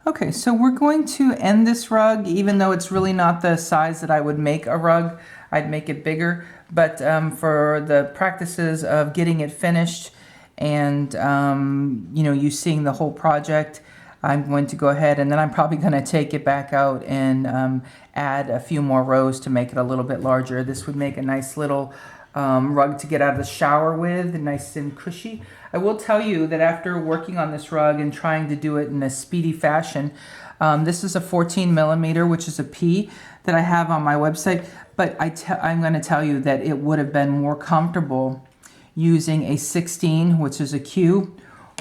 Okay, so we're going to end this rug, even though it's really not the size that I would make a rug. I'd make it bigger, but for the practices of getting it finished and you know, you seeing the whole project, I'm going to go ahead and then I'm probably going to take it back out and add a few more rows to make it a little bit larger. This would make a nice little rug to get out of the shower with, nice and cushy. I will tell you that after working on this rug and trying to do it in a speedy fashion, this is a 14 millimeter, which is a P that I have on my website, but I'm going to tell you that it would have been more comfortable using a 16, which is a Q,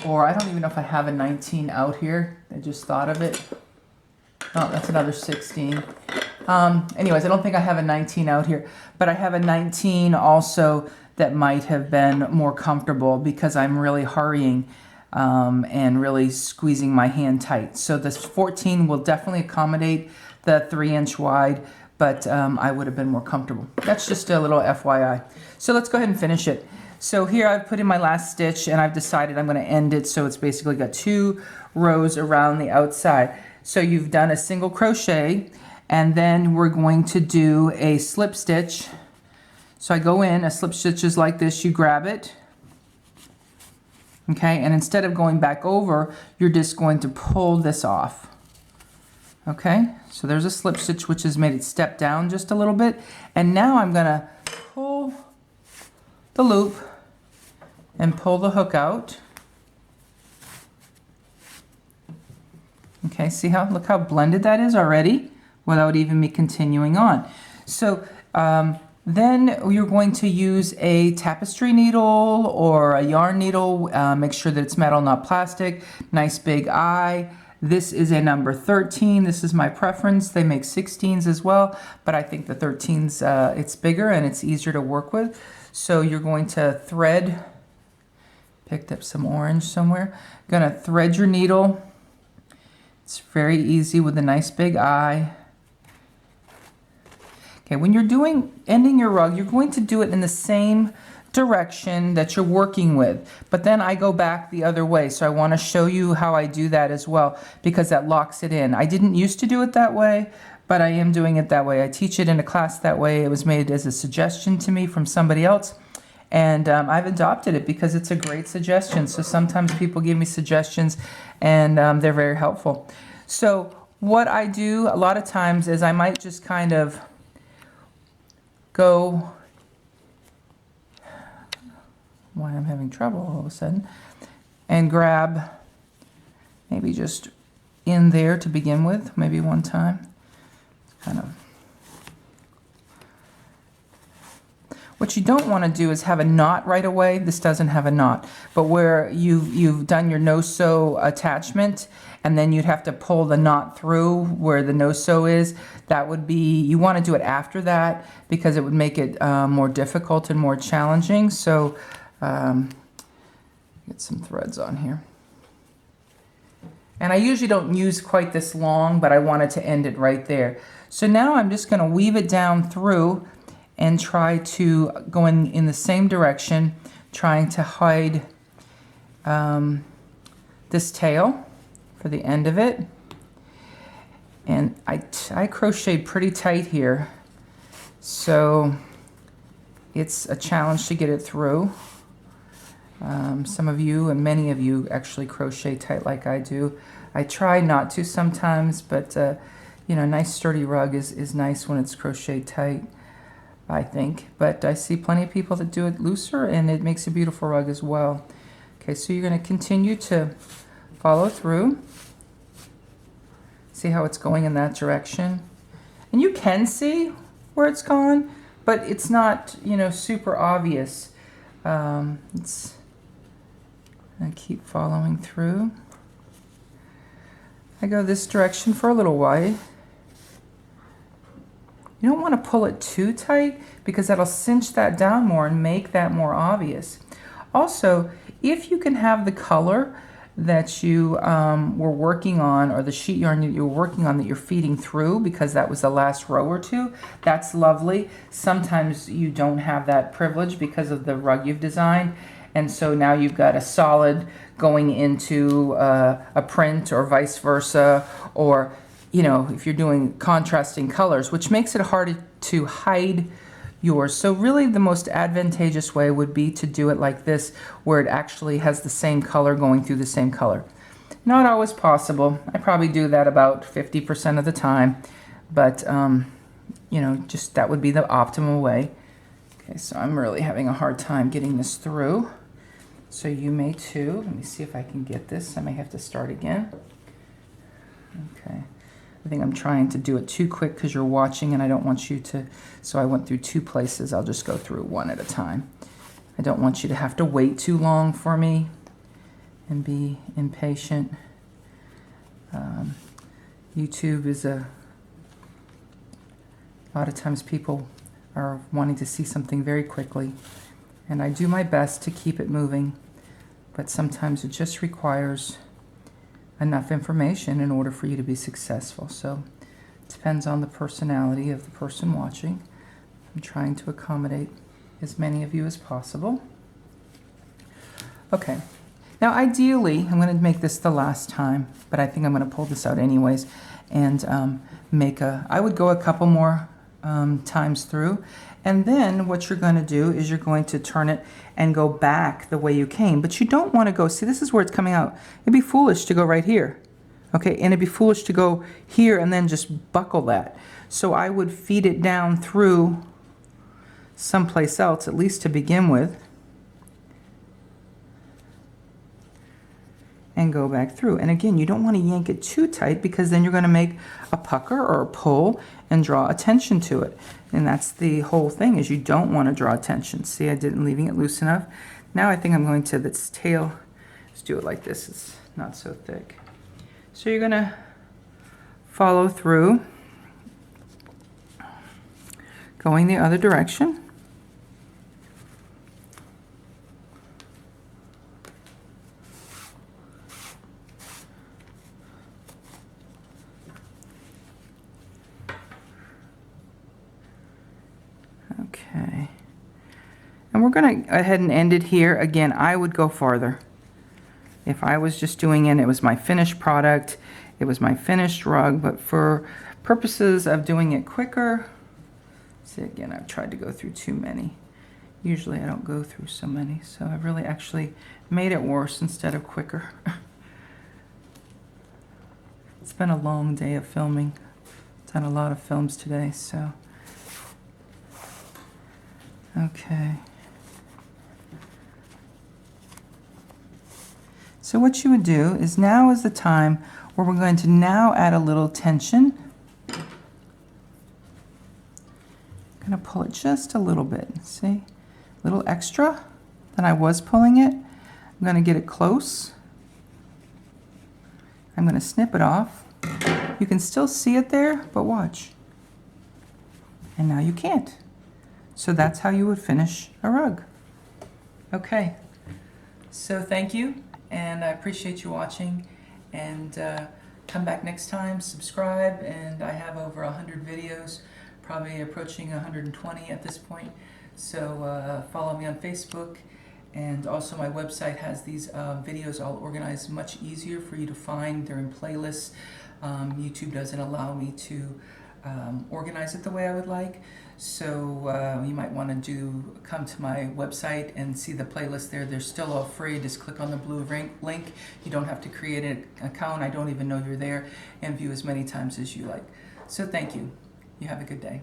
or I don't even know if I have a 19 out here. I just thought of it. Oh, that's another 16. Anyways, I don't think I have a 19 out here, but I have a 19 also that might have been more comfortable because I'm really hurrying and really squeezing my hand tight. So this 14 will definitely accommodate the 3-inch wide, but I would have been more comfortable. That's just a little FYI. So let's go ahead and finish it. So here I've put in my last stitch and I've decided I'm going to end it so it's basically got 2 rows around the outside. So you've done a single crochet and then we're going to do a slip stitch. So I go in, a slip stitch is like this, you grab it, okay, and instead of going back over, you're just going to pull this off. Okay, so there's a slip stitch which has made it step down just a little bit, and now I'm gonna pull the loop and pull the hook out. Okay, see how, look how blended that is already without even me continuing on. So then you're going to use a tapestry needle or a yarn needle. Make sure that it's metal, not plastic. Nice big eye. This is a number 13. This is my preference. They make 16s as well, but I think the 13s, it's bigger and it's easier to work with. So you're going to thread, picked up some orange somewhere. Gonna thread your needle. It's very easy with a nice big eye. Okay, when you're ending your rug, you're going to do it in the same direction that you're working with, but then I go back the other way. So I want to show you how I do that as well, because that locks it in. I didn't used to do it that way, but I am doing it that way. I teach it in a class that way. It was made as a suggestion to me from somebody else, and I've adopted it because it's a great suggestion. So sometimes people give me suggestions and they're very helpful. So what I do a lot of times is I might just kind of go, why I'm having trouble all of a sudden, and grab maybe just in there to begin with, maybe one time. Kind of. What you don't want to do is have a knot right away. This doesn't have a knot, but where you've done your no-sew attachment and then you'd have to pull the knot through where the no-sew is, that would be, you want to do it after that because it would make it more difficult and more challenging. So get some threads on here. And I usually don't use quite this long, but I wanted to end it right there. So now I'm just going to weave it down through and try to go in the same direction, trying to hide this tail for the end of it. And I crocheted pretty tight here, so it's a challenge to get it through. Some of you and many of you actually crochet tight like I do. I try not to sometimes, but you know, a nice sturdy rug is nice when it's crocheted tight, I think. But I see plenty of people that do it looser and it makes a beautiful rug as well. Okay, so you're going to continue to follow through. See how it's going in that direction. And you can see where it's gone, but it's not, you know, super obvious. I keep following through. I go this direction for a little while. You don't want to pull it too tight because that'll cinch that down more and make that more obvious. Also, if you can have the color that you were working on, or the sheet yarn that you were working on that you're feeding through because that was the last row or two, that's lovely. Sometimes you don't have that privilege because of the rug you've designed, And so now you've got a solid going into a print or vice versa, or, you know, if you're doing contrasting colors, which makes it hard to hide yours. So really the most advantageous way would be to do it like this, where it actually has the same color going through the same color. Not always possible. I probably do that about 50% of the time, but you know, just that would be the optimal way. Okay, so I'm really having a hard time getting this through. So you may too. Let me see if I can get this. I may have to start again. Okay. I think I'm trying to do it too quick because you're watching and I don't want you to, so I went through 2 places. I'll just go through one at a time. I don't want you to have to wait too long for me and be impatient. YouTube is a lot of times people are wanting to see something very quickly, and I do my best to keep it moving, but sometimes it just requires enough information in order for you to be successful. So it depends on the personality of the person watching. I'm trying to accommodate as many of you as possible. Okay, now ideally I'm going to make this the last time, but I think I'm going to pull this out anyways and make I would go a couple more times through, and then what you're going to do is you're going to turn it and go back the way you came, but you don't want to go, see, this is where it's coming out. It'd be foolish to go right here, okay, and it'd be foolish to go here and then just buckle that. So I would feed it down through someplace else, at least to begin with, and go back through. And again, you don't want to yank it too tight because then you're going to make a pucker or a pull and draw attention to it. And that's the whole thing, is you don't want to draw attention. See, I didn't leaving it loose enough. Now I think I'm going to this tail, let's do it like this, it's not so thick. So you're going to follow through, going the other direction. Okay, and we're going to go ahead and end it here. Again, I would go farther. If I was just doing it was my finished product, it was my finished rug, but for purposes of doing it quicker, see, again, I've tried to go through too many. Usually I don't go through so many, so I've really actually made it worse instead of quicker. It's been a long day of filming. Done a lot of films today, so. Okay. So what you would do is, now is the time where we're going to now add a little tension. I'm going to pull it just a little bit, see? A little extra than I was pulling it. I'm going to get it close. I'm going to snip it off. You can still see it there, but watch. And now you can't. So that's how you would finish a rug. Okay, so thank you, and I appreciate you watching, and come back next time, subscribe, and I have over 100 videos, probably approaching 120 at this point, so follow me on Facebook, and also my website has these videos all organized much easier for you to find. They're in playlists. YouTube doesn't allow me to organize it the way I would like. So you might want to come to my website and see the playlist there. They're still all free. Just click on the blue link. You don't have to create an account. I don't even know you're there, and view as many times as you like. So thank you. You have a good day.